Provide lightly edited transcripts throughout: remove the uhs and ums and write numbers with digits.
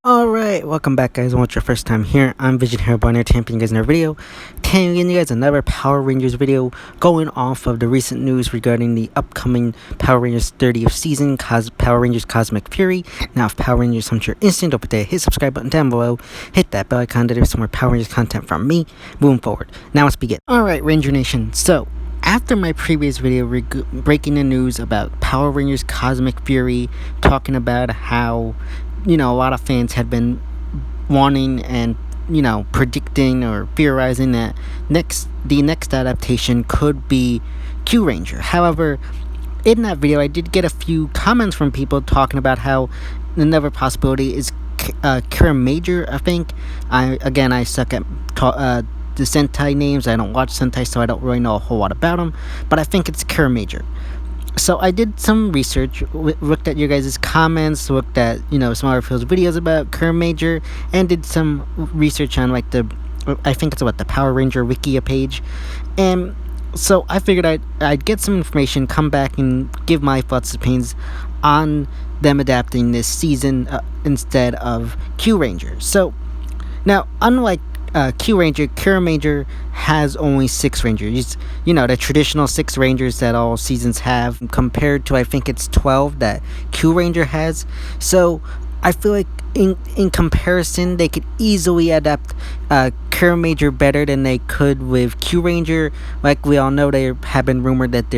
Alright, welcome back guys, and what's your first time here, I'm Vision Hero Bonner, taking you guys another video, telling you guys another Power Rangers video, going off of the recent news regarding the upcoming Power Rangers 30th season, Power Rangers Cosmic Fury. Now if Power Rangers hunt your instinct, don't forget to hit subscribe button down below, hit that bell icon to get some more Power Rangers content from me, moving forward. Now let's begin. Alright Ranger Nation, so after my previous video breaking the news about Power Rangers Cosmic Fury, talking about how a lot of fans had been wanting and predicting or theorizing that the next adaptation could be Kyuranger. However, in that video I did get a few comments from people talking about how another possibility is Kiramager. I think I suck at the sentai names. I don't watch sentai, so I don't really know a whole lot about them, but I think it's Kiramager. So I did some research, looked at your guys' comments, looked at some other people's videos about Kiramager, and did some research on I think it's about the Power Ranger Wikia page. And so I figured I'd get some information, come back and give my thoughts and opinions on them adapting this season instead of Kyuranger. So now, unlike Kyuranger, Kiramager has only 6 Rangers. The traditional 6 Rangers that all seasons have, compared to I think it's 12 that Kyuranger has. So I feel like in comparison, they could easily adapt Kiramager better than they could with Kyuranger. Like we all know, there have been rumored that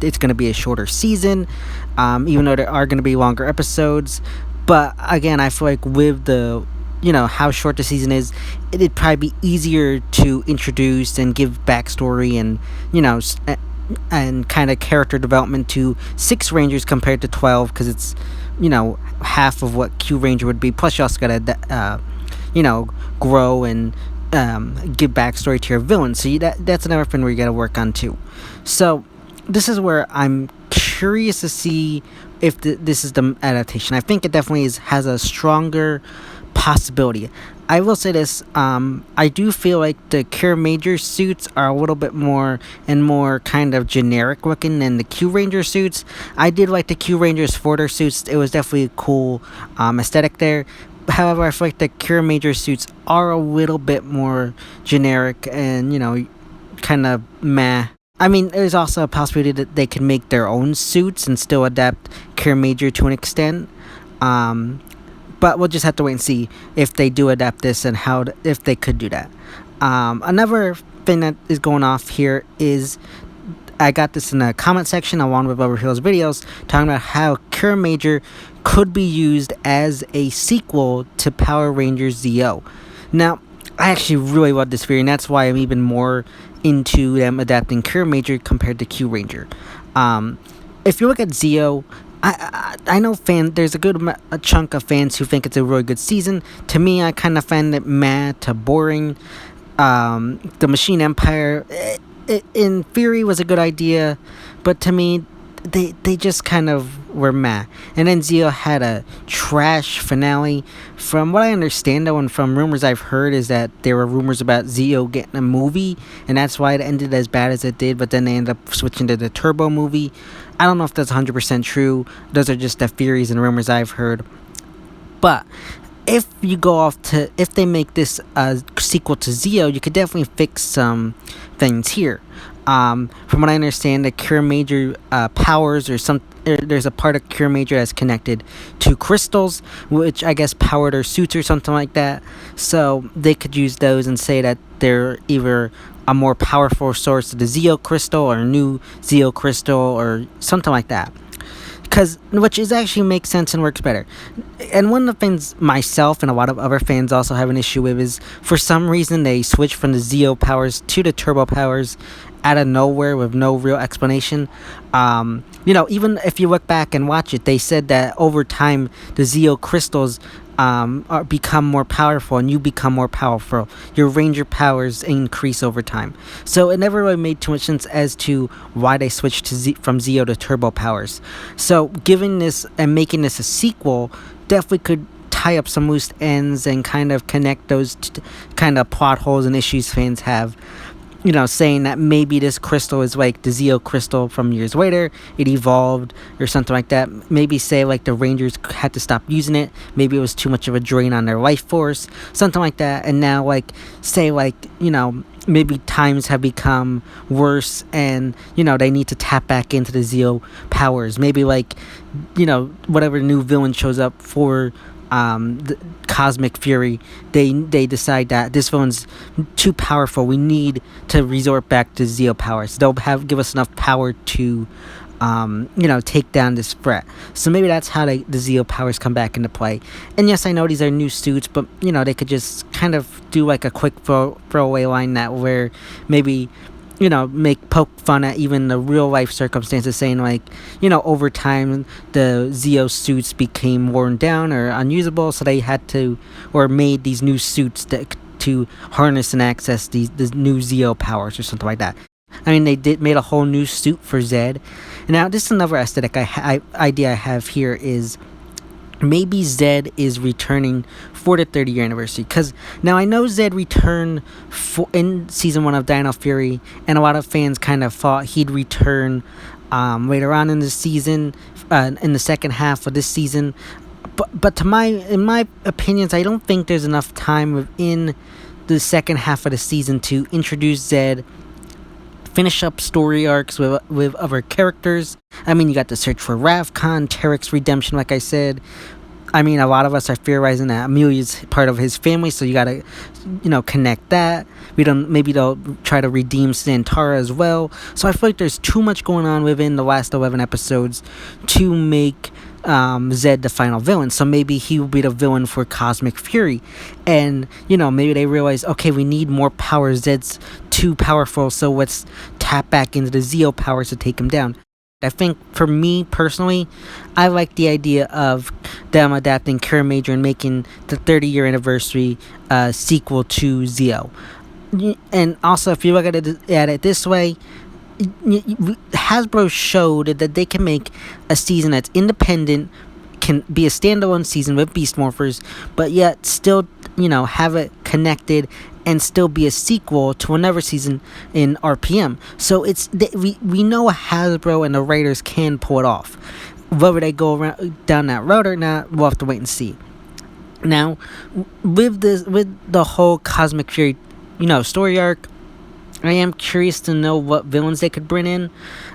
it's going to be a shorter season, even though there are going to be longer episodes. But again, I feel like with the how short the season is, it'd probably be easier to introduce and give backstory and and kind of character development to 6 Rangers compared to 12, because it's half of what Kyuranger would be. Plus you also gotta grow and give backstory to your villain, so that's another thing where you gotta work on too. So this is where I'm curious to see if this is the adaptation. I think it definitely has a stronger possibility. I will say this, I do feel like the Kiramager suits are a little bit more kind of generic looking than the Kyuranger suits. I did like the Kyuranger's Forder suits. It was definitely a cool aesthetic there. However, I feel like the Kiramager suits are a little bit more generic and kind of meh. I mean, there's also a possibility that they can make their own suits and still adapt Kiramager to an extent. But we'll just have to wait and see if they do adapt this and if they could do that. Another thing that is going off here is, I got this in the comment section along with other people's videos, talking about how Kiramager could be used as a sequel to Power Rangers Zeo. Now, I actually really love this theory, and that's why I'm even more into them adapting Kiramager compared to Kyuranger. If you look at Zeo, I know there's a chunk of fans who think it's a really good season. To me, I kind of find it mad to boring. The Machine Empire, in theory, was a good idea, but to me, they just kind of were meh. And then Zeo had a trash finale. From what I understand, though, and from rumors I've heard, is that there were rumors about Zeo getting a movie, and that's why it ended as bad as it did, but then they ended up switching to the Turbo movie. I don't know if that's 100% true. Those are just the theories and rumors I've heard. But if you go off to, if they make this a sequel to Zeo, you could definitely fix some things here. From what I understand, the Kiramager powers, there's a part of Kiramager that's connected to crystals, which I guess powered their suits or something like that. So they could use those and say that they're either a more powerful source of the Zeo crystal or a new Zeo crystal or something like that. Which actually makes sense and works better. And one of the things myself and a lot of other fans also have an issue with is, for some reason, they switched from the Zeo powers to the Turbo powers out of nowhere with no real explanation. Even if you look back and watch it, they said that over time the Zeo crystals become more powerful, and you become more powerful. Your Ranger powers increase over time. So it never really made too much sense as to why they switched from Zeo to Turbo powers. So giving this and making this a sequel definitely could tie up some loose ends and kind of connect those kind of plot holes and issues fans have. saying that maybe this crystal is like the Zeo crystal from years later. It evolved or something like that. Maybe say like the Rangers had to stop using it. Maybe it was too much of a drain on their life force, something like that. And now like say like maybe times have become worse, and they need to tap back into the Zeo powers. Maybe like whatever new villain shows up for the Cosmic Fury, they decide that this villain's too powerful. We need to resort back to Zeo powers. They'll give us enough power to take down this threat. So maybe that's how the Zeo powers come back into play. And yes, I know these are new suits, but they could just kind of do like a quick throwaway line that where maybe poke fun at even the real life circumstances, saying like, over time the Zeo suits became worn down or unusable, so they had to, or made these new suits to harness and access the new Zeo powers or something like that. I mean, they made a whole new suit for Zed. Now, this is another aesthetic idea I have here is maybe Zed is returning for the 30-year anniversary, because now I know Zed returned in season 1 of Dino Fury, and a lot of fans kind of thought he'd return later on in the season, in the second half of this season. But in my opinions, I don't think there's enough time within the second half of the season to introduce Zed, finish up story arcs with other characters. I mean, you got the search for Ravcon, Tarek's redemption, like I said. I mean, a lot of us are theorizing that Amelia's part of his family, so you gotta, connect that. Maybe they'll try to redeem Santara as well. So I feel like there's too much going on within the last 11 episodes to make Zed the final villain. So maybe he will be the villain for Cosmic Fury, and maybe they realize, okay, we need more power. Zed's too powerful, so let's tap back into the Zeo powers to take him down. I think for me personally, I like the idea of them adapting Kiramager and making the 30-year anniversary sequel to Zeo. And also, if you look at it this way, Hasbro showed that they can make a season that's independent, can be a standalone season with Beast Morphers, but yet still, have it connected and still be a sequel to another season in RPM. So we know Hasbro and the writers can pull it off. Whether they go down that road or not, we'll have to wait and see. Now, with the whole Cosmic Fury, story arc, I am curious to know what villains they could bring in.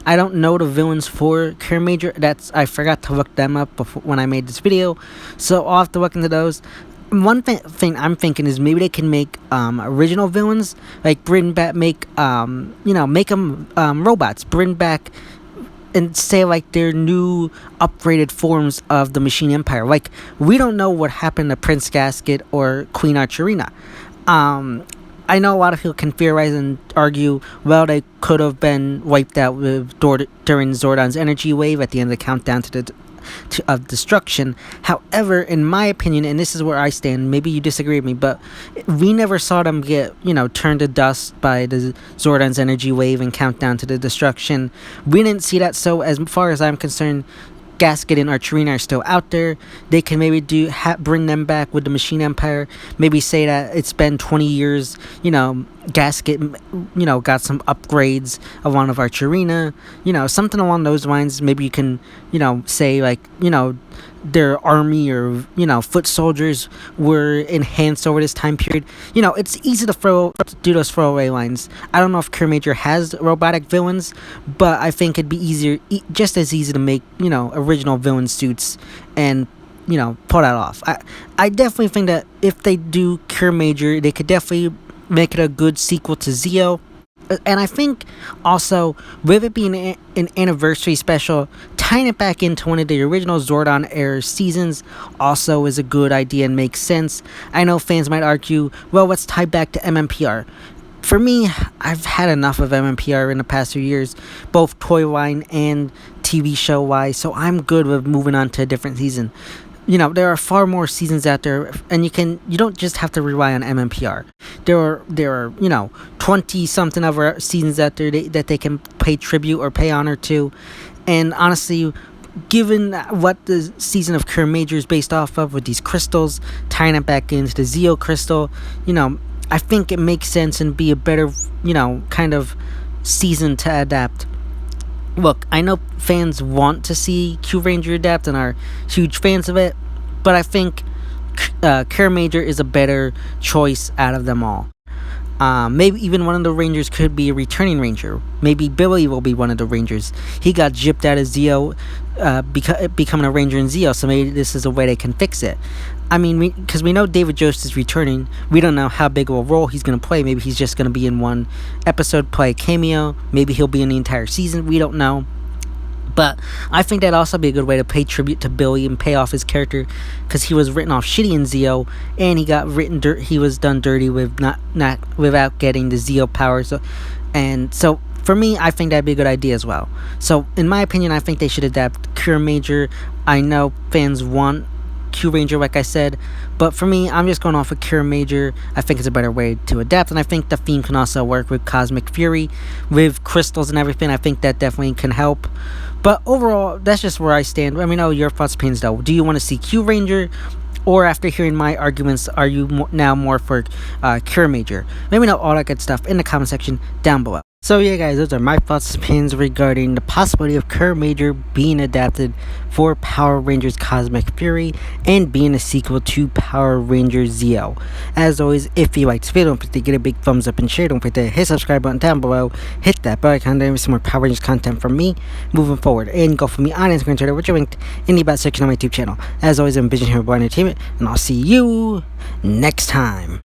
I don't know the villains for Kiramager. I forgot to look them up when I made this video, so I'll have to look into those. One thing I'm thinking is maybe they can make original villains, like bring back, make them robots, bring back and say like they're new upgraded forms of the Machine Empire. Like, we don't know what happened to Prince Gasket or Queen Archerina. I know a lot of people can theorize and argue, well, they could have been wiped out during Zordon's energy wave at the end of the countdown of destruction. However, in my opinion, and this is where I stand, maybe you disagree with me, but we never saw them get, turned to dust by the Zordon's energy wave and countdown to the destruction. We didn't see that, so as far as I'm concerned, Gasket and Archerina are still out there. They can maybe bring them back with the Machine Empire. Maybe say that it's been 20 years, Gasket, got some upgrades along with Archerina, something along those lines. Maybe you can, say like, their army or, foot soldiers were enhanced over this time period. It's easy to do those throwaway lines. I don't know if Kiramager has robotic villains, but I think it'd be just as easy to make, original villain suits and, pull that off. I definitely think that if they do Kiramager, they could definitely make it a good sequel to Zeo. And I think also, with it being an anniversary special, tying it back into one of the original Zordon era seasons also is a good idea and makes sense. I know fans might argue, well, let's tie back to MMPR. For me, I've had enough of MMPR in the past few years, both toy line and TV show wise, so I'm good with moving on to a different season. There are far more seasons out there, and you don't just have to rely on MMPR. There are 20-something other seasons out there that they can pay tribute or pay honor to. And honestly, given what the season of Kiramager is based off of with these crystals, tying it back into the Zeo crystal, I think it makes sense and be a better, kind of season to adapt. Look, I know fans want to see Kyuranger adapt and are huge fans of it, but I think Kiramager is a better choice out of them all. Maybe even one of the Rangers could be a returning Ranger. Maybe Billy will be one of the Rangers. He got gypped out of Zeo, becoming a Ranger in Zeo, so maybe this is a way they can fix it. I mean, because we know David Jost is returning. We don't know how big of a role he's going to play. Maybe he's just going to be in one episode, play a cameo. Maybe he'll be in the entire season. We don't know. But I think that'd also be a good way to pay tribute to Billy and pay off his character, because he was written off shitty in Zeo, and he got he was done dirty with not without getting the Zeo power. So for me, I think that'd be a good idea as well. So in my opinion, I think they should adapt Kiramager. I know fans want Kyuranger, like I said, but for me, I'm just going off of Kiramager. I think it's a better way to adapt, and I think the theme can also work with Cosmic Fury, with crystals and everything. I think that definitely can help. But overall, that's just where I stand. Let me know your thoughts, opinions, though. Do you want to see Kyuranger? Or after hearing my arguments, are you now more for Kiramager? Let me know all that good stuff in the comment section down below. So yeah guys, those are my thoughts and opinions regarding the possibility of Kiramager being adapted for Power Rangers Cosmic Fury and being a sequel to Power Rangers Zeo. As always, if you liked this video, don't forget to give it a big thumbs up and share. Don't forget to hit the subscribe button down below, hit that bell icon, there some more Power Rangers content from me moving forward. And go for me on Instagram and Twitter, which are linked in the about section on my YouTube channel. As always, I'm Vision Hero Entertainment, and I'll see you next time.